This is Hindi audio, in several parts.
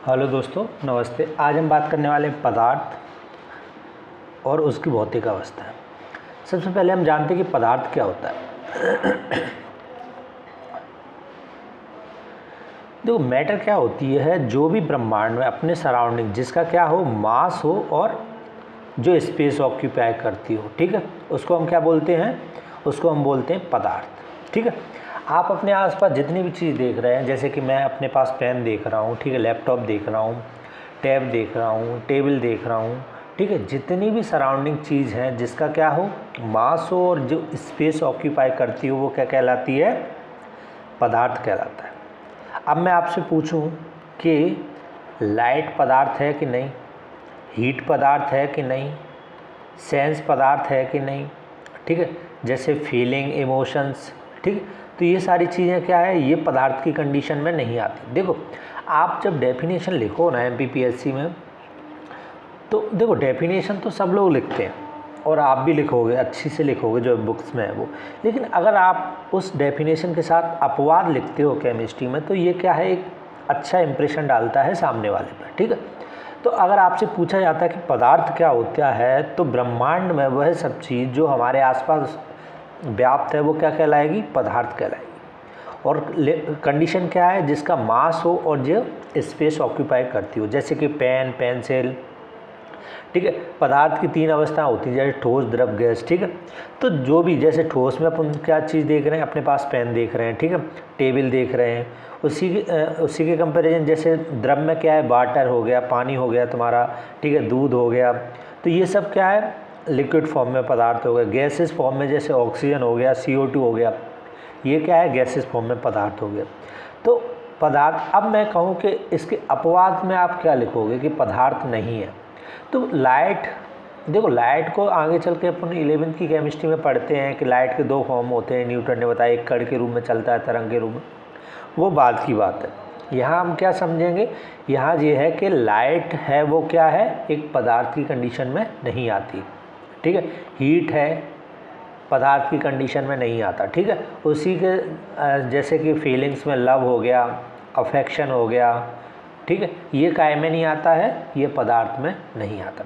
हेलो दोस्तों, नमस्ते। आज हम बात करने वाले हैं पदार्थ और उसकी भौतिक अवस्था। सबसे पहले हम जानते हैं कि पदार्थ क्या होता है। देखो, मैटर क्या होती है, जो भी ब्रह्मांड में अपने सराउंडिंग जिसका क्या हो, मास हो और जो स्पेस ऑक्यूपाई करती हो, ठीक है, उसको हम क्या बोलते हैं, उसको हम बोलते हैं पदार्थ। ठीक है, आप अपने आसपास जितनी भी चीज़ देख रहे हैं, जैसे कि मैं अपने पास पेन देख रहा हूँ, ठीक है, लैपटॉप देख रहा हूँ, टैब देख रहा हूँ, टेबल देख रहा हूँ, ठीक है, जितनी भी सराउंडिंग चीज़ है जिसका क्या हो, मास हो और जो स्पेस ऑक्यूपाई करती हो, वो क्या कहलाती है, पदार्थ कहलाता है। अब मैं आपसे पूछूं कि लाइट पदार्थ है कि नहीं, हीट पदार्थ है कि नहीं, सेंस पदार्थ है कि नहीं, ठीक है, जैसे फीलिंग, इमोशंस, ठीक है, तो ये सारी चीज़ें क्या है, ये पदार्थ की कंडीशन में नहीं आती। देखो, आप जब डेफिनेशन लिखो ना एमपीपीएससी में, तो देखो डेफिनेशन तो सब लोग लिखते हैं और आप भी लिखोगे, अच्छी से लिखोगे जो बुक्स में है वो, लेकिन अगर आप उस डेफिनेशन के साथ अपवाद लिखते हो केमिस्ट्री में, तो ये क्या है, एक अच्छा इंप्रेशन डालता है सामने वाले पर। ठीक है, तो अगर आपसे पूछा जाता है कि पदार्थ क्या होता है, तो ब्रह्मांड में वह सब चीज़ जो हमारे आसपास व्याप्त है वो क्या कहलाएगी, पदार्थ कहलाएगी। और कंडीशन क्या है, जिसका मास हो और जो स्पेस ऑक्यूपाई करती हो, जैसे कि पेन, पेंसिल, ठीक है। पदार्थ की तीन अवस्थाएं होती हैं, जैसे ठोस, द्रव, गैस, ठीक है। तो जो भी, जैसे ठोस में अपन क्या चीज़ देख रहे हैं, अपने पास पेन देख रहे हैं, ठीक है, टेबल देख रहे हैं, उसी के कंपैरिजन जैसे द्रव में क्या है, वाटर हो गया, पानी हो गया तुम्हारा, ठीक है, दूध हो गया, तो ये सब क्या है, लिक्विड फॉर्म में पदार्थ हो गए। गैसेस फॉर्म में जैसे ऑक्सीजन हो गया, CO2 हो गया, ये क्या है, गैसेस फॉर्म में पदार्थ हो गया। तो पदार्थ, अब मैं कहूँ कि इसके अपवाद में आप क्या लिखोगे कि पदार्थ नहीं है, तो लाइट, देखो लाइट को आगे चल के अपन 11वीं की केमिस्ट्री में पढ़ते हैं कि लाइट के दो फॉर्म होते हैं, न्यूटन ने बताया, एक कण के रूप में चलता है, तरंग के रूप में, वो बाद की बात है। यहाँ हम क्या समझेंगे, यहाँ ये है कि लाइट है वो क्या है, एक पदार्थ की कंडीशन में नहीं आती, ठीक है। हीट है, पदार्थ की कंडीशन में नहीं आता, ठीक है। उसी के जैसे कि फीलिंग्स में लव हो गया, अफेक्शन हो गया, ठीक है, ये काय में नहीं आता है, ये पदार्थ में नहीं आता।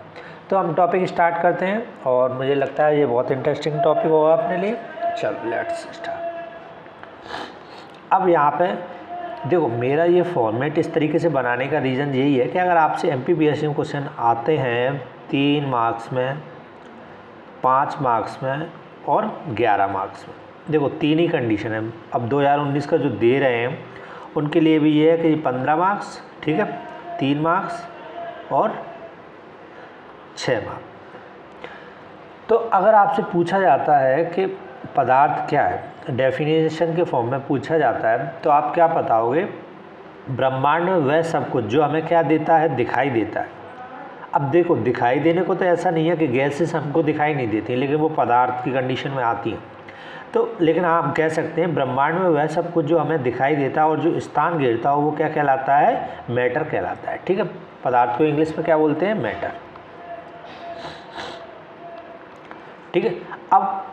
तो हम टॉपिक स्टार्ट करते हैं और मुझे लगता है ये बहुत इंटरेस्टिंग टॉपिक होगा अपने लिए। चलो लेट्स स्टार्ट। अब यहाँ पे देखो, मेरा ये फॉर्मेट इस तरीके से बनाने का रीज़न यही है कि अगर आपसे एमपीपीएससी में क्वेश्चन आते हैं 3 मार्क्स में, 5 मार्क्स में और 11 मार्क्स में, देखो तीन ही कंडीशन है। अब 2019 का जो दे रहे हैं उनके लिए भी ये है कि 15 मार्क्स, ठीक है, 3 मार्क्स और 6 मार्क्स। तो अगर आपसे पूछा जाता है कि पदार्थ क्या है, डेफिनेशन के फॉर्म में पूछा जाता है, तो आप क्या बताओगे, ब्रह्मांड में वह सब कुछ जो हमें क्या देता है, दिखाई देता है। अब देखो, दिखाई देने को तो ऐसा नहीं है कि गैसेस हमको दिखाई नहीं देती, लेकिन वो पदार्थ की कंडीशन में आती हैं। तो लेकिन आप कह सकते हैं ब्रह्मांड में वह सब कुछ जो हमें दिखाई देता है और जो स्थान घेरता हो, वो क्या कहलाता है, मैटर कहलाता है, ठीक है। पदार्थ को इंग्लिश में क्या बोलते हैं, मैटर, ठीक है। अब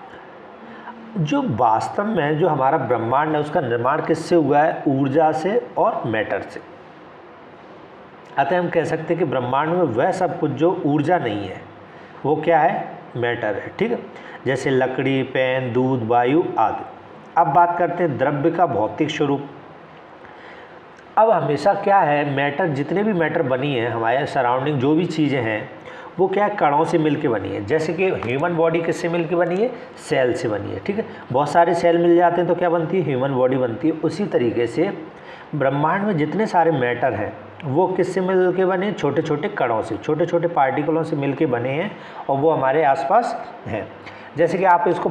जो वास्तव में जो हमारा ब्रह्मांड है, उसका निर्माण किससे हुआ है, ऊर्जा से और मैटर से। अतः हम कह सकते हैं कि ब्रह्मांड में वह सब कुछ जो ऊर्जा नहीं है, वो क्या है, मैटर है, ठीक है। जैसे लकड़ी, पेन, दूध, वायु आदि। अब बात करते हैं द्रव्य का भौतिक स्वरूप। अब हमेशा क्या है, मैटर, जितने भी मैटर बनी है हमारे सराउंडिंग, जो भी चीज़ें हैं वो क्या है, कणों से मिलके बनी है। जैसे कि ह्यूमन बॉडी किससे मिलके बनी है, सेल से बनी है, ठीक है। बहुत सारे सेल मिल जाते हैं तो क्या बनती है, ह्यूमन बॉडी बनती है। उसी तरीके से ब्रह्मांड में जितने सारे मैटर हैं वो किससे मिल के बने, छोटे छोटे कणों से, छोटे छोटे पार्टिकलों से मिल के बने हैं और वो हमारे आसपास हैं। जैसे कि आप इसको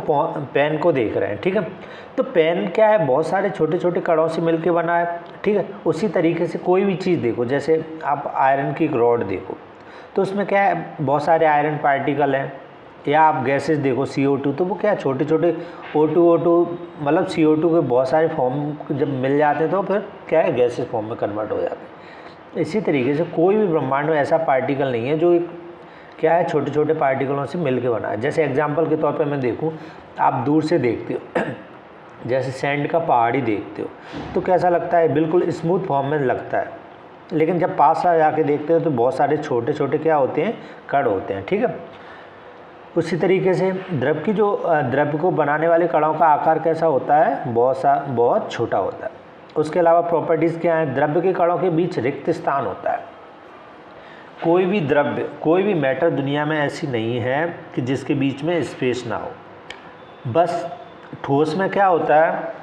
पेन को देख रहे हैं, ठीक है, तो पेन क्या है, बहुत सारे छोटे छोटे कणों से मिल के बना है, ठीक है। उसी तरीके से कोई भी चीज़ देखो, जैसे आप आयरन की एक रॉड देखो, तो उसमें क्या है, बहुत सारे आयरन पार्टिकल हैं। या आप गैसेस देखो, CO2, तो वो क्या है, छोटे छोटे O2 मतलब CO2 के बहुत सारे फॉर्म जब मिल जाते हैं तो फिर क्या है, गैसेस फॉर्म में कन्वर्ट हो जाते हैं। इसी तरीके से कोई भी ब्रह्मांड में ऐसा पार्टिकल नहीं है जो एक क्या है, छोटे छोटे पार्टिकलों से मिल के बना है। जैसे एग्जाम्पल के तौर पर मैं देखूँ, आप दूर से देखते हो जैसे सैंड का पहाड़ी देखते हो तो कैसा लगता है, बिल्कुल स्मूथ फॉर्म में लगता है, लेकिन जब पास आ जाके देखते हो तो बहुत सारे छोटे छोटे क्या होते हैं, कण होते हैं। ठीक है, उसी तरीके से द्रव्य को बनाने वाले कणों का आकार कैसा होता है, बहुत छोटा होता है। उसके अलावा प्रॉपर्टीज़ क्या है, द्रव्य के कणों के बीच रिक्त स्थान होता है। कोई भी द्रव्य, कोई भी मैटर दुनिया में ऐसी नहीं है कि जिसके बीच में स्पेस ना हो। बस ठोस में क्या होता है,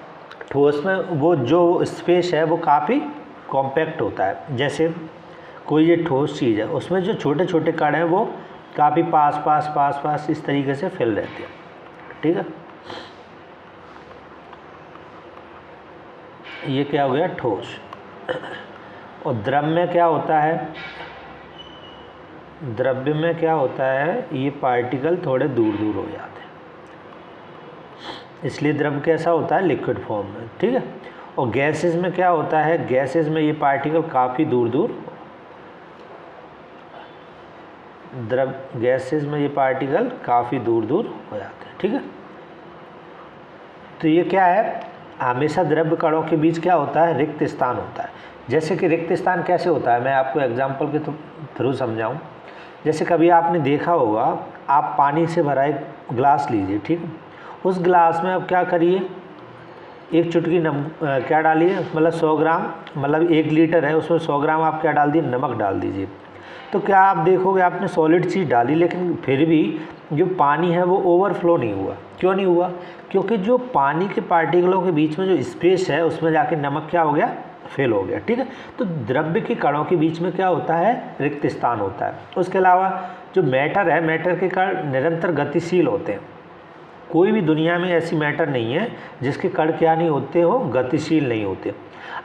ठोस में वो जो स्पेस है वो काफ़ी कॉम्पैक्ट होता है। जैसे कोई ये ठोस चीज़ है, उसमें जो छोटे छोटे कण हैं वो काफ़ी पास इस तरीके से फैल रहते हैं। ठीक है, ये क्या हो गया, ठोस। और द्रव्य में क्या होता है, द्रव्य में क्या होता है, ये पार्टिकल थोड़े दूर दूर हो जाते हैं, इसलिए द्रव्य कैसा होता है, लिक्विड फॉर्म में। ठीक है, और गैसेस में क्या होता है, गैसेस में ये पार्टिकल काफ़ी दूर दूर, गैसेस में ये पार्टिकल काफ़ी दूर दूर हो जाते हैं। ठीक है, तो ये क्या है, हमेशा द्रव्य कणों के बीच क्या होता है, रिक्त स्थान होता है। जैसे कि रिक्त स्थान कैसे होता है, मैं आपको एग्जांपल के थ्रू समझाऊं। जैसे कभी आपने देखा होगा, आप पानी से भरा एक ग्लास लीजिए, ठीक है, उस ग्लास में आप क्या करिए, एक चुटकी क्या डालिए, मतलब 100 ग्राम, मतलब 1 लीटर है, उसमें 100 ग्राम आप क्या डाल दिए, नमक डाल दीजिए। तो क्या आप देखोगे, आपने सॉलिड चीज़ डाली, लेकिन फिर भी जो पानी है वो ओवरफ्लो नहीं हुआ। क्यों नहीं हुआ, क्योंकि जो पानी के पार्टिकलों के बीच में जो स्पेस है उसमें जाके नमक क्या हो गया, फेल हो गया। ठीक है, तो द्रव्य के कणों के बीच में क्या होता है, रिक्त स्थान होता है। उसके अलावा जो मैटर है, मैटर के कण निरंतर गतिशील होते हैं। कोई भी दुनिया में ऐसी मैटर नहीं है जिसके कण क्या नहीं होते हो, गतिशील नहीं होते।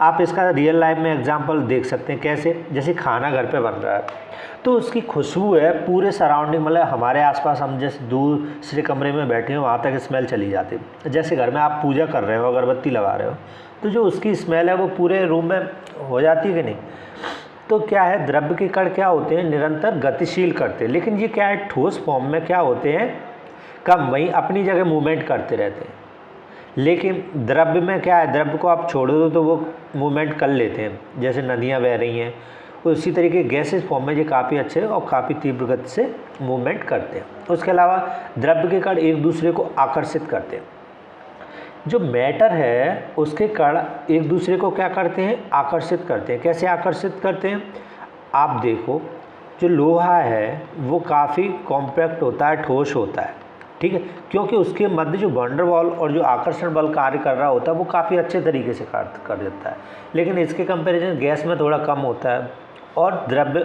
आप इसका रियल लाइफ में एग्जांपल देख सकते हैं। कैसे, जैसे खाना घर पे बन रहा है तो उसकी खुशबू है पूरे सराउंडिंग, मतलब हमारे आसपास, हम जैसे दूसरे कमरे में बैठे हो वहाँ तक स्मेल चली जाती है। जैसे घर में आप पूजा कर रहे हो, अगरबत्ती लगा रहे हो, तो जो उसकी स्मेल है वो पूरे रूम में हो जाती है कि नहीं। तो क्या है, द्रव्य के कण क्या होते हैं, निरंतर गतिशील करते हैं। लेकिन ये क्या है, ठोस फॉर्म में क्या होते हैं, कम, वहीं अपनी जगह मूवमेंट करते रहते हैं। लेकिन द्रव्य में क्या है, द्रव्य को आप छोड़ दो तो वो मूवमेंट कर लेते हैं, जैसे नदियाँ बह रही हैं। उसी तरीके गैसेस फॉर्म में ये काफ़ी अच्छे और काफ़ी तीव्र गति से मूवमेंट करते हैं। उसके अलावा द्रव्य के कण एक दूसरे को आकर्षित करते हैं। जो मैटर है उसके कण एक दूसरे को क्या करते हैं, आकर्षित करते हैं। कैसे आकर्षित करते हैं, आप देखो, जो लोहा है वो काफ़ी कॉम्पैक्ट होता है, ठोस होता है। ठीक है, क्योंकि उसके मध्य जो वंडर वॉल और जो आकर्षण बल कार्य कर रहा होता है वो काफ़ी अच्छे तरीके से कार्य कर देता है। लेकिन इसके कंपैरिजन गैस में थोड़ा कम होता है, और द्रव्य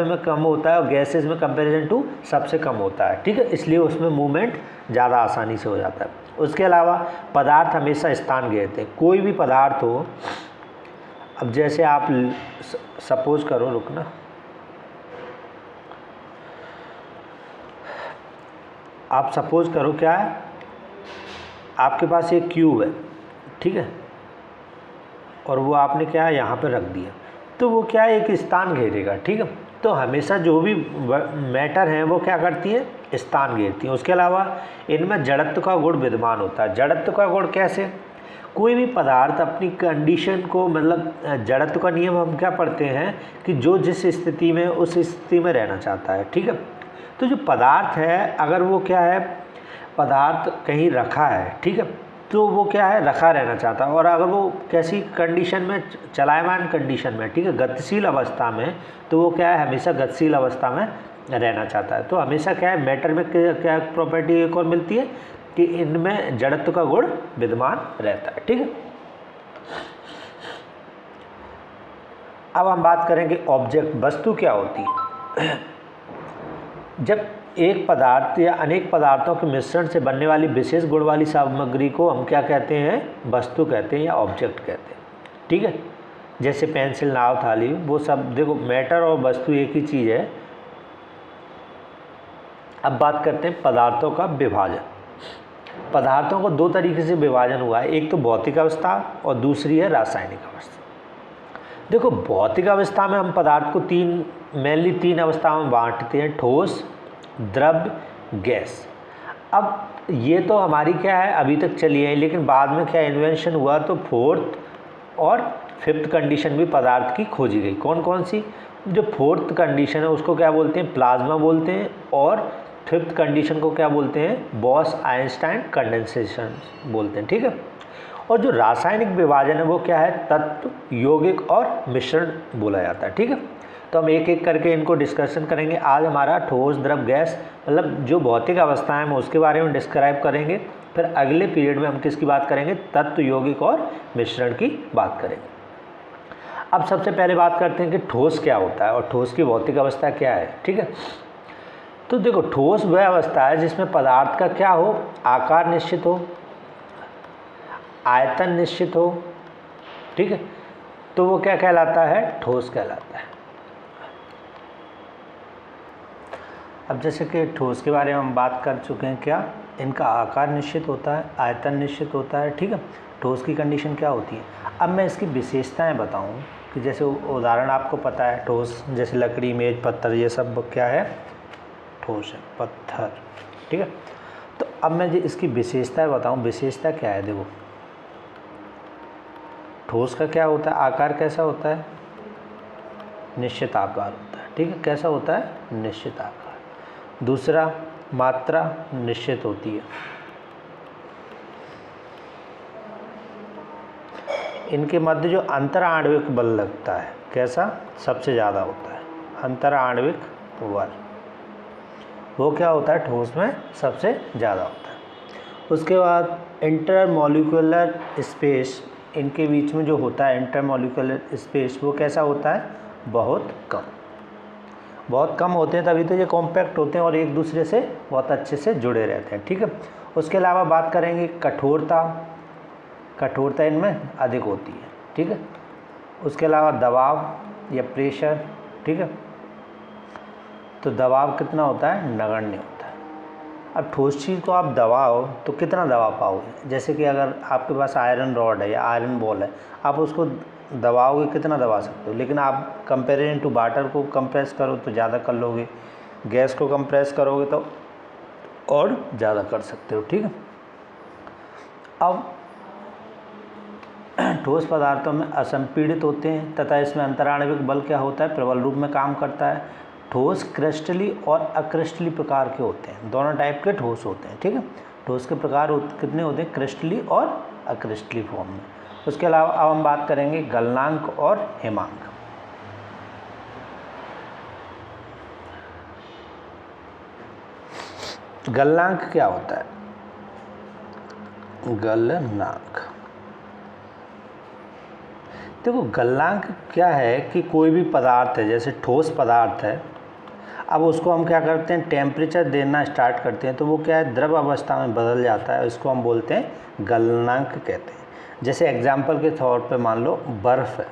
में कम होता है, और गैसेस में कंपैरिजन टू सबसे कम होता है। ठीक है, इसलिए उसमें मूवमेंट ज़्यादा आसानी से हो जाता है। उसके अलावा पदार्थ हमेशा स्थान घेरते हैं। कोई भी पदार्थ हो, अब जैसे आप सपोज करो, रुकना, आप सपोज करो क्या है, आपके पास एक क्यूब है, ठीक है, और वो आपने क्या है यहाँ पे रख दिया, तो वो क्या है, एक स्थान घेरेगा। ठीक है, तो हमेशा जो भी मैटर हैं वो क्या करती हैं, स्थान घेरती हैं। उसके अलावा इनमें जड़त्व का गुण विद्यमान होता है। जड़त्व का गुण कैसे, कोई भी पदार्थ अपनी कंडीशन को, मतलब जड़त्व का नियम हम क्या पढ़ते हैं कि जो जिस स्थिति में उस स्थिति में रहना चाहता है। ठीक है, तो जो पदार्थ है, अगर वो क्या है, पदार्थ कहीं रखा है, ठीक है, तो वो क्या है, रखा रहना चाहता है। और अगर वो कैसी कंडीशन में, चलायमान कंडीशन में, ठीक है, गतिशील अवस्था में, तो वो क्या है, हमेशा गतिशील अवस्था में रहना चाहता है। तो हमेशा क्या है, मैटर में क्या प्रॉपर्टी एक और मिलती है कि इनमें जड़त्व का गुण विद्यमान रहता है। ठीक है, अब हम बात करेंगे ऑब्जेक्ट, वस्तु क्या होती है। जब एक पदार्थ या अनेक पदार्थों के मिश्रण से बनने वाली विशेष गुण वाली सामग्री को हम क्या कहते हैं, वस्तु कहते हैं या ऑब्जेक्ट कहते हैं। ठीक है, जैसे पेंसिल, नाव, थाली, वो सब देखो, मैटर और वस्तु एक ही चीज़ है। अब बात करते हैं पदार्थों का विभाजन। पदार्थों को दो तरीके से विभाजन हुआ है, एक तो भौतिक अवस्था और दूसरी है रासायनिक अवस्था। देखो, भौतिक अवस्था में हम पदार्थ को मेनली तीन अवस्थाओं में बांटते हैं, ठोस, द्रव्य, गैस। अब ये तो हमारी क्या है, अभी तक चली है, लेकिन बाद में क्या इन्वेंशन हुआ, तो फोर्थ और फिफ्थ कंडीशन भी पदार्थ की खोजी गई। कौन कौन सी? जो फोर्थ कंडीशन है उसको क्या बोलते हैं? प्लाज्मा बोलते हैं। और फिफ्थ कंडीशन को क्या बोलते हैं? बॉस आइंस्टाइन कंडेंसेशन बोलते हैं। ठीक है। और जो रासायनिक विभाजन है वो क्या है? तत्व, यौगिक और मिश्रण बोला जाता है। ठीक है। तो हम एक एक करके इनको डिस्कशन करेंगे। आज हमारा ठोस, द्रव, गैस, मतलब जो भौतिक अवस्था है हम उसके बारे में डिस्क्राइब करेंगे। फिर अगले पीरियड में हम किसकी बात करेंगे? तत्व, यौगिक और मिश्रण की बात करेंगे। अब सबसे पहले बात करते हैं कि ठोस क्या होता है और ठोस की भौतिक अवस्था क्या है। ठीक है। तो देखो, ठोस वह अवस्था है जिसमें पदार्थ का क्या हो? आकार निश्चित हो, आयतन निश्चित हो। ठीक है। तो वो क्या कहलाता है? ठोस कहलाता है। अब जैसे कि ठोस के बारे में हम बात कर चुके हैं, क्या इनका आकार निश्चित होता है, आयतन निश्चित होता है। ठीक है। ठोस की कंडीशन क्या होती है? अब मैं इसकी विशेषताएं बताऊं कि जैसे उदाहरण आपको पता है, ठोस जैसे लकड़ी, मेज, पत्थर, ये सब क्या है? ठोस है, पत्थर। ठीक है। तो अब मैं जो इसकी विशेषताएं बताऊं, विशेषता क्या है? देखो, ठोस का क्या होता है? आकार कैसा होता है? निश्चित आकार होता है। ठीक है। कैसा होता है? निश्चित आकार। दूसरा, मात्रा निश्चित होती है। इनके मध्य जो अंतर आणविक बल लगता है, कैसा? सबसे ज़्यादा होता है अंतर आणविक बल। वो क्या होता है? ठोस में सबसे ज़्यादा होता है। उसके बाद इंटरमॉलिक्यूलर स्पेस, इनके बीच में जो होता है इंटरमॉलिक्यूलर स्पेस, वो कैसा होता है? बहुत कम। बहुत कम होते हैं, तभी तो ये कॉम्पैक्ट होते हैं और एक दूसरे से बहुत अच्छे से जुड़े रहते हैं। ठीक है। उसके अलावा बात करेंगे कठोरता। कठोरता इनमें अधिक होती है। ठीक है। उसके अलावा दबाव या प्रेशर। ठीक है। तो दबाव कितना होता है? नगण्य होता है। अब ठोस चीज़ को आप दबाओ तो कितना दबा पाओगे? जैसे कि अगर आपके पास आयरन रॉड है या आयरन बॉल है, आप उसको दबाओगे, कितना दबा सकते हो? लेकिन आप कंपेरिजन टू वाटर को कंप्रेस करो तो ज़्यादा कर लोगे, गैस को कंप्रेस करोगे तो और ज़्यादा कर सकते हो। ठीक है। अब ठोस पदार्थों में असंपीड़ित होते हैं तथा इसमें अंतराणविक बल क्या होता है? प्रबल रूप में काम करता है। ठोस क्रिस्टली और अक्रिस्टली प्रकार के होते हैं, दोनों टाइप के ठोस होते हैं। ठीक है। ठोस के प्रकार कितने होते हैं? क्रिस्टली और अक्रिस्टली फॉर्म में। उसके अलावा अब हम बात करेंगे गलनांक और हिमांक। गलनांक क्या होता है? गलनांक, देखो गलनांक क्या है कि कोई भी पदार्थ है, जैसे ठोस पदार्थ है, अब उसको हम क्या करते हैं? टेम्परेचर देना स्टार्ट करते हैं तो वो क्या है? द्रव अवस्था में बदल जाता है। इसको हम बोलते हैं गलनांक कहते हैं। जैसे एग्जाम्पल के तौर पे मान लो बर्फ़ है।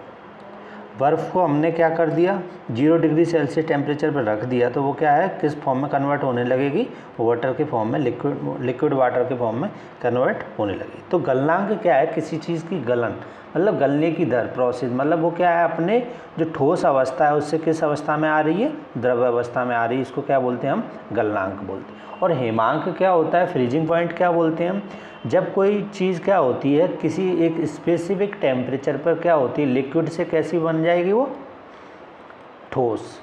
बर्फ़ को हमने क्या कर दिया? 0 डिग्री सेल्सियस टेम्परेचर पर रख दिया तो वो क्या है? किस फॉर्म में कन्वर्ट होने लगेगी? वाटर के फॉर्म में, लिक्विड वाटर के फॉर्म में कन्वर्ट होने लगेगी। तो गलनांक क्या है? किसी चीज़ की गलन, मतलब गलने की दर, प्रोसेस, मतलब वो क्या है? अपने जो ठोस अवस्था है उससे किस अवस्था में आ रही है? द्रव अवस्था में आ रही है। इसको क्या बोलते हैं? हम गलनांक बोलते हैं। और हिमांक क्या होता है? फ्रीजिंग पॉइंट क्या बोलते हैं हम? जब कोई चीज़ क्या होती है? किसी एक स्पेसिफिक टेम्परेचर पर क्या होती है? लिक्विड से कैसी बन जाएगी? वो ठोस।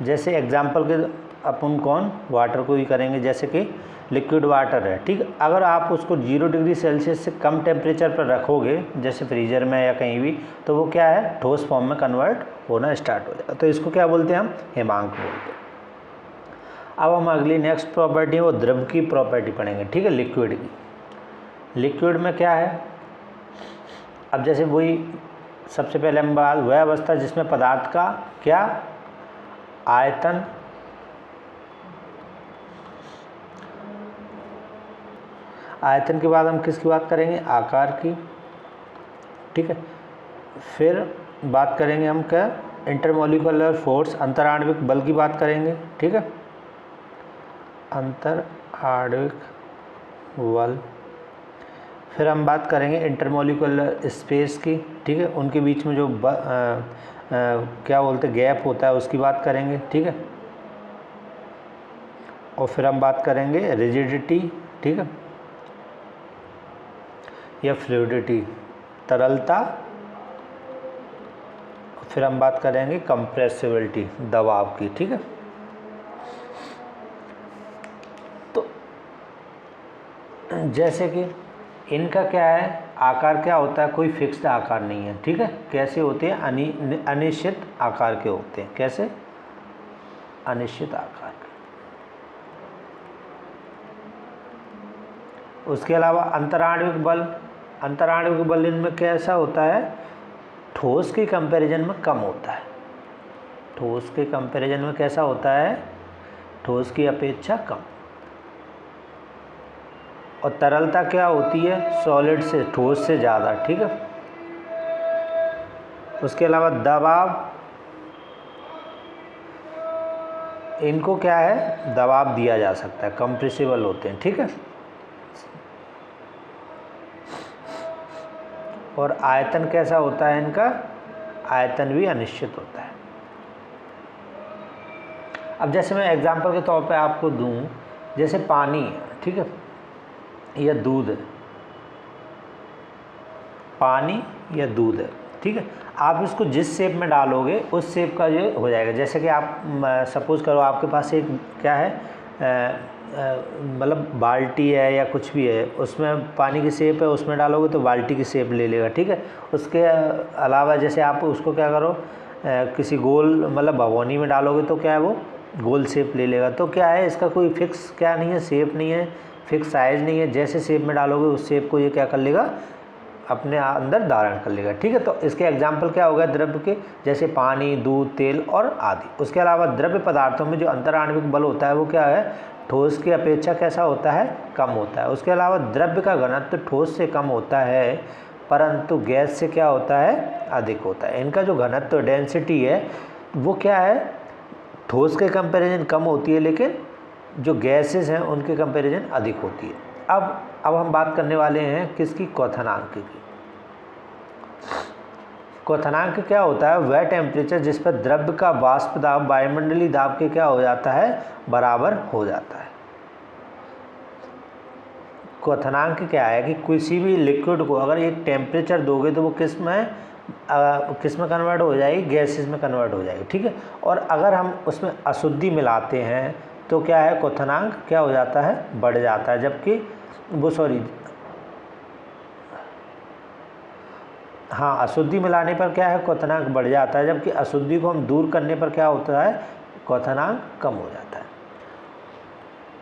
जैसे एग्जाम्पल के अपन कौन? वाटर को ही करेंगे। जैसे कि लिक्विड वाटर है, ठीक, अगर आप उसको 0 डिग्री सेल्सियस से कम टेम्परेचर पर रखोगे, जैसे फ्रीजर में या कहीं भी, तो वो क्या है? ठोस फॉर्म में कन्वर्ट होना स्टार्ट हो जाएगा। तो इसको क्या बोलते हैं? हम हिमांक बोलते हैं। अब हम अगली नेक्स्ट प्रॉपर्टी है वो द्रव की प्रॉपर्टी पढ़ेंगे। ठीक है। लिक्विड की। लिक्विड में क्या है? अब जैसे वही सबसे पहले हम बात, वह अवस्था जिसमें पदार्थ का क्या? आयतन, आयतन के बाद हम किसकी बात करेंगे? आकार की। ठीक है। फिर बात करेंगे हम क्या? इंटरमॉलिक्यूलर फोर्स, अंतराण्विक बल की बात करेंगे। ठीक है। अंतराण्विक बल। फिर हम बात करेंगे इंटरमॉलिक्यूलर स्पेस की। ठीक है। उनके बीच में जो क्या बोलते हैं? गैप होता है, उसकी बात करेंगे। ठीक है। और फिर हम बात करेंगे रिजिडिटी। ठीक है। या फ्लूइडिटी, तरलता फिर हम बात करेंगे कंप्रेसिबिलिटी, दबाव की, ठीक है। तो जैसे कि इनका क्या है, आकार क्या होता है, कोई फिक्स्ड आकार नहीं है, ठीक है। कैसे होते हैं, अनिश्चित आकार के होते हैं। कैसे? अनिश्चित आकार के। उसके अलावा अंतराण्विक बल, अंतराण्विक बल इनमें कैसा होता है, ठोस के कंपैरिजन में कम होता है। ठोस के कंपैरिजन में कैसा होता है, ठोस की अपेक्षा कम। और तरलता क्या होती है, सॉलिड से, ठोस से ज़्यादा, ठीक है। उसके अलावा दबाव, इनको क्या है, दबाव दिया जा सकता है, कंप्रेसिबल होते हैं, ठीक है। और आयतन कैसा होता है इनका, आयतन भी अनिश्चित होता है। अब जैसे मैं एग्जांपल के तौर पे आपको दूं, जैसे पानी है, ठीक है, या दूध है, पानी या दूध है, ठीक है। आप इसको जिस शेप में डालोगे उस शेप का ये हो जाएगा। जैसे कि आप सपोज़ करो आपके पास एक क्या है, मतलब बाल्टी है या कुछ भी है, उसमें पानी की शेप है, उसमें डालोगे तो बाल्टी की शेप ले लेगा, ठीक है। उसके अलावा जैसे आप उसको क्या करो, किसी गोल मतलब भगोनी में डालोगे तो क्या है, वो गोल शेप ले लेगा। तो क्या है, इसका कोई फिक्स क्या नहीं है, शेप नहीं है, फिक्स साइज़ नहीं है। जैसे शेप में डालोगे उस शेप को ये क्या कर लेगा, अपने अंदर धारण कर लेगा, ठीक है। तो इसके एग्जाम्पल क्या होगा द्रव्य के, जैसे पानी, दूध, तेल और आदि। उसके अलावा द्रव्य पदार्थों में जो अंतराण्विक बल होता है वो क्या है, ठोस की अपेक्षा कैसा होता है, कम होता है। उसके अलावा द्रव्य का घनत्व ठोस से कम होता है, परंतु गैस से क्या होता है, अधिक होता है। इनका जो घनत्व, डेंसिटी है, वो क्या है, ठोस के कंपैरिजन कम होती है, लेकिन जो गैसेस हैं उनके कंपैरिजन अधिक होती है। अब हम बात करने वाले हैं किसकी, क्वथनांक की। क्वथनांक क्या होता है, वह टेम्परेचर जिस पर द्रव्य का वाष्प दाब वायुमंडलीय दाब के क्या हो जाता है, बराबर हो जाता है। क्वथनांक क्या है कि किसी भी लिक्विड को अगर एक टेम्परेचर दोगे तो वो किस में कन्वर्ट हो जाएगी, गैसेस में कन्वर्ट हो जाएगी, ठीक है। और अगर हम उसमें अशुद्धि मिलाते हैं तो क्या है, क्वथनांक क्या हो जाता है, बढ़ जाता है। जबकि अशुद्धि मिलाने पर क्या है, क्वथनांक बढ़ जाता है, जबकि अशुद्धि को हम दूर करने पर क्या होता है, क्वथनांक कम हो जाता है।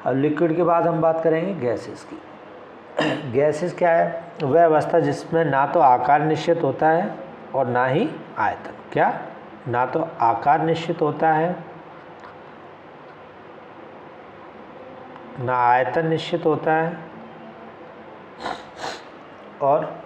अब लिक्विड के बाद हम बात करेंगे गैसेस की। गैसेस क्या है, वह अवस्था जिसमें ना तो आकार निश्चित होता है और ना ही आयतन। क्या, ना तो आकार निश्चित होता है, ना आयतन निश्चित होता है, और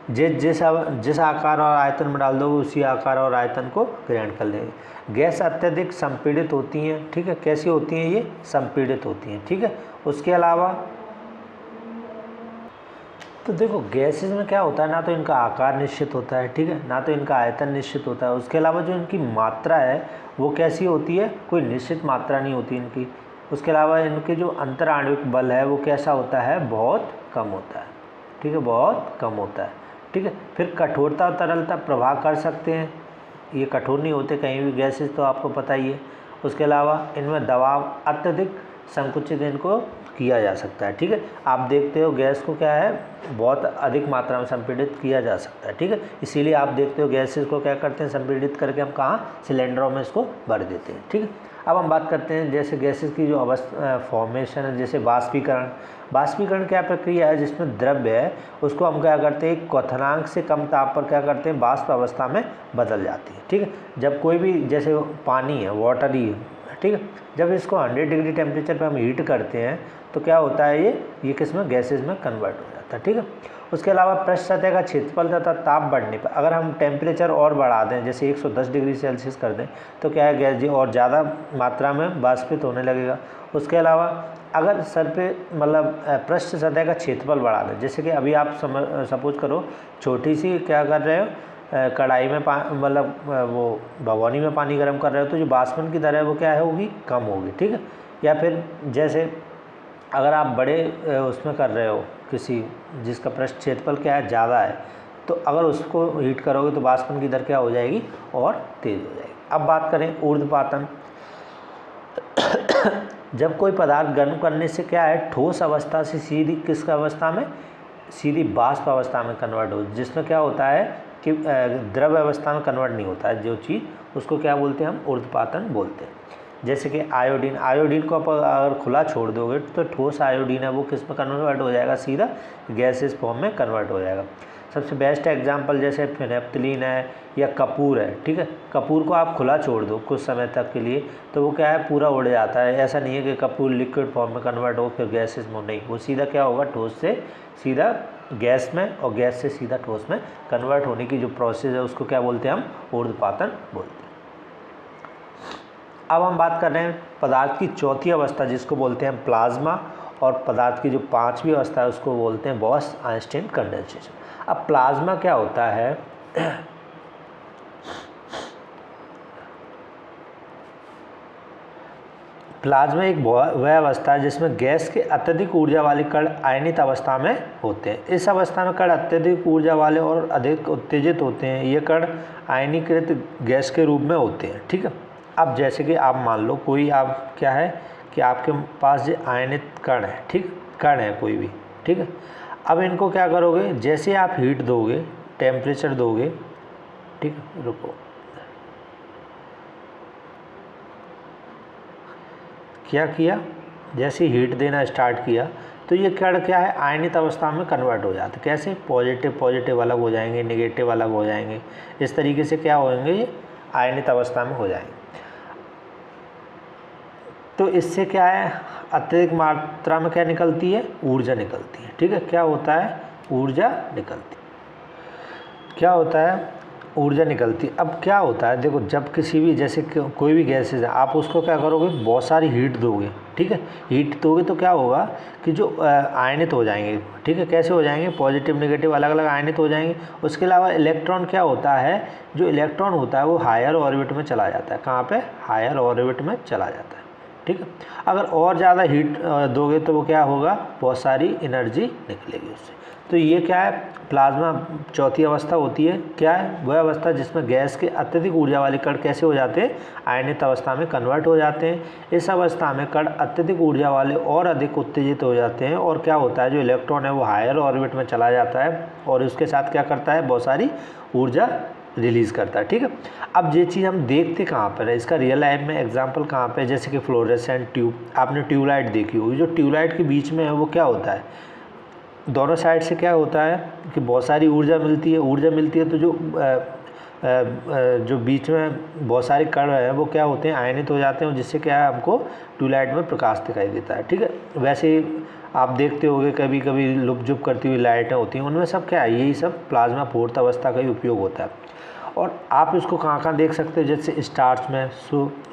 जिस आकार और आयतन में डाल दोगे उसी आकार और आयतन को ग्रहण कर लेंगे। गैस अत्यधिक संपीड़ित होती हैं, ठीक है। कैसी होती हैं, ये संपीड़ित होती हैं, ठीक है। उसके अलावा तो देखो गैसेस में क्या होता है, ना तो इनका आकार निश्चित होता है, ठीक है, ना तो इनका आयतन निश्चित होता है। उसके अलावा जो इनकी मात्रा है वो कैसी होती है, कोई निश्चित मात्रा नहीं होती इनकी। उसके अलावा इनके जो अंतराण्विक बल है वो कैसा होता है, बहुत कम होता है, ठीक है, बहुत कम होता है, ठीक है। फिर कठोरता और तरलता प्रभाव कर सकते हैं, ये कठोर नहीं होते कहीं भी गैसेस, तो आपको पता ही है। उसके अलावा इनमें दबाव अत्यधिक संकुचित इनको किया जा सकता है, ठीक है। आप देखते हो गैस को क्या है, बहुत अधिक मात्रा में संपीड़ित किया जा सकता है, ठीक है। इसीलिए आप देखते हो गैसेस को क्या करते हैं, संपीड़ित करके हम कहाँ, सिलेंडरों में इसको भर देते हैं, ठीक है। अब हम बात करते हैं जैसे गैसेस की जो अवस्था फॉर्मेशन है, जैसे वाष्पीकरण। वाष्पीकरण क्या प्रक्रिया है, जिसमें द्रव्य है उसको हम क्या करते हैं, क्वथनांक से कम ताप पर क्या करते हैं, वाष्प अवस्था में बदल जाती है, ठीक है। जब कोई भी, जैसे पानी है, वाटर ही है, ठीक है, जब इसको 100 डिग्री टेम्परेचर पर हम हीट करते हैं तो क्या होता है, ये किस में, गैसेज में कन्वर्ट हो जाता है, ठीक है। उसके अलावा पृष्ठ सतह का क्षेत्रफल तथा ताप बढ़ने पर अगर हम टेम्परेचर और बढ़ा दें, जैसे 110 डिग्री सेल्सियस कर दें, तो क्या है, गैस और ज़्यादा मात्रा में वाष्पित होने लगेगा। उसके अलावा अगर सर पे मतलब पृष्ठ सतह का क्षेत्रफल बढ़ा दें, जैसे कि अभी आप सपोज करो छोटी सी क्या कर रहे हो, कढ़ाई में मतलब वो भगोनी में पानी गर्म कर रहे हो, तो जो वाष्पन की दर है वो क्या है, होगी, कम होगी, ठीक है। या फिर जैसे अगर आप बड़े उसमें कर रहे हो किसी, जिसका पृष्ठ क्षेत्रफल क्या है, ज़्यादा है, तो अगर उसको हीट करोगे तो वाष्पन की दर क्या हो जाएगी, और तेज़ हो जाएगी। अब बात करें ऊर्ध्वपातन। जब कोई पदार्थ गर्म करने से क्या है, ठोस अवस्था से सीधी किस अवस्था में, सीधी वाष्प अवस्था में कन्वर्ट हो, जिसमें क्या होता है कि द्रव अवस्था में कन्वर्ट नहीं होता है जो चीज़, उसको क्या बोलते हैं हम, ऊर्ध्वपातन बोलते हैं। जैसे कि आयोडीन, आयोडीन को आप अगर खुला छोड़ दोगे तो ठोस आयोडीन है वो किस में कन्वर्ट हो जाएगा, सीधा गैसेस फॉर्म में कन्वर्ट हो जाएगा। सबसे बेस्ट एग्जांपल जैसे फिनेप्थलीन है या कपूर है, ठीक है। कपूर को आप खुला छोड़ दो कुछ समय तक के लिए तो वो क्या है, पूरा उड़ जाता है। ऐसा नहीं है कि कपूर लिक्विड फॉर्म में कन्वर्ट हो फिर गैसेस में, नहीं, वो सीधा क्या होगा, ठोस से सीधा गैस में और गैस से सीधा ठोस में कन्वर्ट होने की जो प्रोसेस है उसको क्या बोलते हैं हम, ऊर्ध्वपातन बोलते हैं। अब हम बात कर रहे हैं पदार्थ की चौथी अवस्था जिसको बोलते हैं प्लाज्मा, और पदार्थ की जो पांचवी अवस्था है उसको बोलते हैं बॉस-आइंस्टाइन कंडेंसेशन। अब प्लाज्मा क्या होता है, प्लाज्मा एक वह अवस्था है जिसमें गैस के अत्यधिक ऊर्जा वाले कण आयनित अवस्था में होते हैं। इस अवस्था में कण अत्यधिक ऊर्जा वाले और अधिक उत्तेजित होते हैं। ये कण आयनीकृत गैस के रूप में होते हैं, ठीक है। अब जैसे कि आप मान लो कोई आप क्या है कि आपके पास जो आयनित कण है, ठीक, कण है कोई भी, ठीक है। अब इनको क्या करोगे, जैसे आप हीट दोगे, टेम्परेचर दोगे, ठीक है, रुको, क्या किया, जैसे हीट देना स्टार्ट किया तो ये कण क्या है, आयनित अवस्था में कन्वर्ट हो जाते। कैसे, पॉजिटिव अलग हो जाएंगे, नेगेटिव अलग हो जाएंगे, इस तरीके से क्या होंगे, ये आयनित अवस्था में हो जाएंगे। तो इससे क्या है, अत्यधिक मात्रा में क्या निकलती है, ऊर्जा निकलती है, ठीक है। क्या होता है, ऊर्जा निकलती, क्या होता है, ऊर्जा निकलती। अब क्या होता है, देखो जब किसी भी जैसे कोई भी गैसेज है आप उसको क्या करोगे, बहुत सारी हीट दोगे, ठीक है। हीट दोगे तो क्या होगा कि जो आयनित हो जाएंगे, ठीक है। कैसे हो जाएंगे, पॉजिटिव नेगेटिव अलग अलग आयनित हो जाएंगे। उसके अलावा इलेक्ट्रॉन क्या होता है, जो इलेक्ट्रॉन होता है वो हायर ऑर्बिट में चला जाता है। कहाँ पे, हायर ऑर्बिट में चला जाता है, ठीक है। अगर और ज़्यादा हीट दोगे तो वो क्या होगा, बहुत सारी एनर्जी निकलेगी उससे। तो ये क्या है, प्लाज्मा चौथी अवस्था होती है। क्या है, वह अवस्था जिसमें गैस के अत्यधिक ऊर्जा वाले कण कैसे हो जाते हैं, आयनित अवस्था में कन्वर्ट हो जाते हैं। इस अवस्था में कण अत्यधिक ऊर्जा वाले और अधिक उत्तेजित हो जाते हैं और क्या होता है, जो इलेक्ट्रॉन है वो हायर ऑर्बिट में चला जाता है और उसके साथ क्या करता है, बहुत सारी ऊर्जा रिलीज़ करता है, ठीक है। अब ये चीज़ हम देखते कहाँ पर है, इसका रियल लाइफ में एग्जांपल कहाँ पे है, जैसे कि फ्लोरेसेंट ट्यूब, आपने ट्यूबलाइट देखी होगी। जो ट्यूबलाइट के बीच में है वो क्या होता है, दोनों साइड से क्या होता है कि बहुत सारी ऊर्जा मिलती है, तो जो बीच में बहुत सारे कण हैं वो क्या होते हैं, आयनित हो जाते हैं, जिससे क्या है, हमको ट्यूबलाइट में प्रकाश दिखाई देता है, ठीक है। वैसे आप देखते होंगे कभी कभी लुप झुप करती हुई लाइटें होती हैं, उनमें सब क्या है, यही सब प्लाज्मा फोर्थ अवस्था का ही उपयोग होता है। और आप इसको कहाँ देख सकते हो, जैसे स्टार्स में,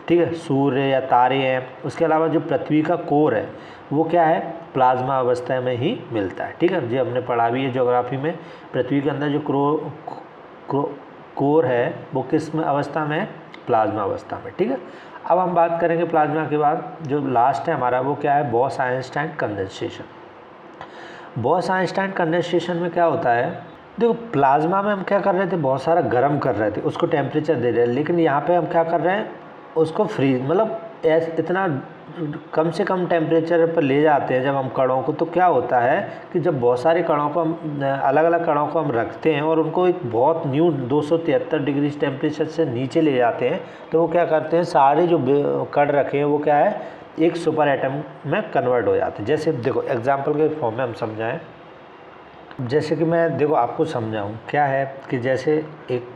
ठीक है, सूर्य या तारे हैं। उसके अलावा जो पृथ्वी का कोर है वो क्या है, प्लाज्मा अवस्था में ही मिलता है, ठीक है। जो हमने पढ़ा भी है ज्योग्राफी में, पृथ्वी के अंदर जो कोर है वो किस में अवस्था में है, प्लाज्मा अवस्था में, ठीक है। अब हम बात करेंगे प्लाज्मा के बाद जो लास्ट है हमारा वो क्या है, बॉस-आइंस्टाइन कंडेंसेशन। बॉस-आइंस्टाइन कंडेंसेशन में क्या होता है, देखो प्लाज्मा में हम क्या कर रहे थे, बहुत सारा गर्म कर रहे थे, उसको टेम्परेचर दे रहे हैं, लेकिन यहाँ पे हम क्या कर रहे हैं, उसको फ्रीज, मतलब इतना कम से कम टेम्परेचर पर ले जाते हैं जब हम कणों को। तो क्या होता है कि जब बहुत सारे कणों को हम अलग अलग कणों को हम रखते हैं और उनको एक बहुत 273 डिग्री टेम्परेचर से नीचे ले जाते हैं, तो वो क्या करते हैं, सारे जो कण रखे हैं वो क्या है, एक सुपर एटम में कन्वर्ट हो जाते हैं। जैसे देखो एग्जाम्पल के फॉर्म में हम समझाएं, जैसे कि मैं देखो आपको समझाऊं, क्या है कि जैसे एक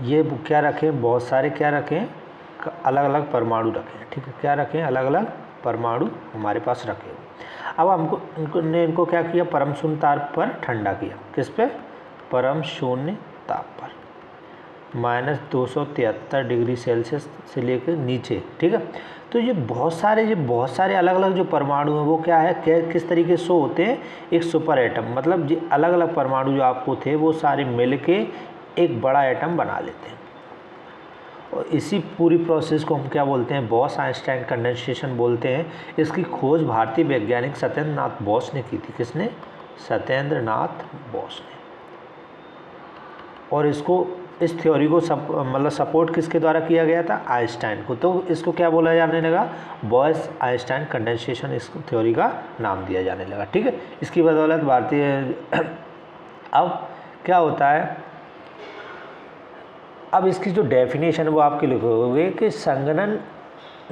ये क्या रखें, बहुत सारे क्या रखें, अलग अलग परमाणु रखें, ठीक है। क्या रखें, अलग अलग परमाणु हमारे पास रखे। अब हमको इनको क्या किया, परम शून्य ताप पर ठंडा किया। किस पे, परम शून्य ताप पर, -273 डिग्री सेल्सियस से लेकर नीचे, ठीक है। तो ये बहुत सारे अलग अलग जो परमाणु हैं वो क्या है, किस तरीके से होते हैं, एक सुपर एटम, मतलब ये अलग अलग परमाणु जो आपको थे वो सारे मिल के एक बड़ा एटम बना लेते हैं। और इसी पूरी प्रोसेस को हम क्या बोलते हैं, बॉस-आइंस्टाइन कंडेंसेशन बोलते हैं। इसकी खोज भारतीय वैज्ञानिक सत्येंद्र नाथ बोस ने की थी। किसने, सत्येंद्र नाथ बोस ने। और इसको, इस थ्योरी को मतलब सपोर्ट किसके द्वारा किया गया था? आइंस्टाइन को। तो इसको क्या बोला जाने लगा? बॉयस आइंस्टाइन कंडेंसेशन इस थ्योरी का नाम दिया जाने लगा। ठीक है, इसकी बदौलत भारतीय अब क्या होता है, अब इसकी जो डेफिनेशन है वो आपके लिखोगे कि संघनन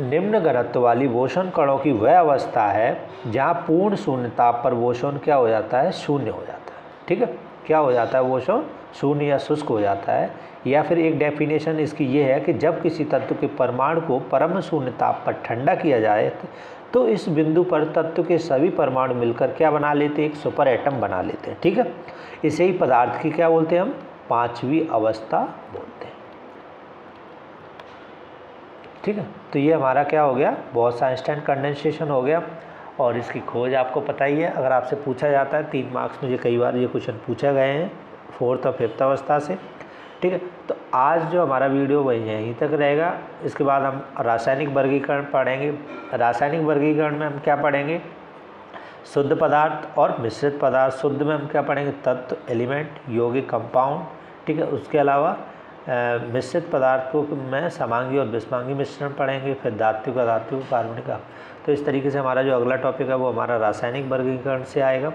निम्न घनत्व वाली बोसोन कणों की वह अवस्था है जहाँ पूर्ण शून्य ताप पर बोसोन क्या हो जाता है? शून्य हो जाता है। ठीक है, क्या हो जाता है? बोसोन शून्य या शुष्क हो जाता है। या फिर एक डेफिनेशन इसकी ये है कि जब किसी तत्व के परमाणु को परम शून्य ताप पर ठंडा किया जाए तो इस बिंदु पर तत्व के सभी परमाणु मिलकर क्या बना लेते हैं? एक सुपर एटम बना लेते हैं। ठीक है, इसे ही पदार्थ की क्या बोलते हैं हम? पांचवी अवस्था बोलते हैं। ठीक है, तो ये हमारा क्या हो गया? बॉस आइंस्टाइन कंडेंसेशन हो गया। और इसकी खोज आपको पता ही है, अगर आपसे पूछा जाता है 3 मार्क्स में, कई बार ये क्वेश्चन पूछे गए हैं 4th और 5th अवस्था से। ठीक है, तो आज जो हमारा वीडियो वही यहीं तक रहेगा। इसके बाद हम रासायनिक वर्गीकरण पढ़ेंगे। रासायनिक वर्गीकरण में हम क्या पढ़ेंगे? शुद्ध पदार्थ और मिश्रित पदार्थ। शुद्ध में हम क्या पढ़ेंगे? तत्व, एलिमेंट, यौगिक, कंपाउंड। ठीक है, उसके अलावा मिश्रित पदार्थों में समांगी और विषमांगी मिश्रण पढ़ेंगे। फिर धात्विक, अधात्विक, कार्बनिक। तो इस तरीके से हमारा जो अगला टॉपिक है वो हमारा रासायनिक वर्गीकरण से आएगा।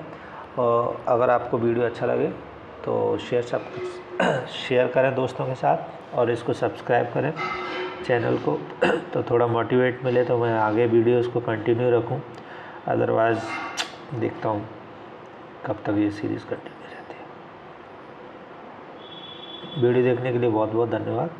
और अगर आपको वीडियो अच्छा लगे तो शेयर करें दोस्तों के साथ और इसको सब्सक्राइब करें चैनल को, तो थोड़ा मोटिवेट मिले तो मैं आगे वीडियोस को कंटिन्यू रखूं। अदरवाइज़ देखता हूं कब तक ये सीरीज़ कंटिन्यू रहती है। वीडियो देखने के लिए बहुत बहुत धन्यवाद।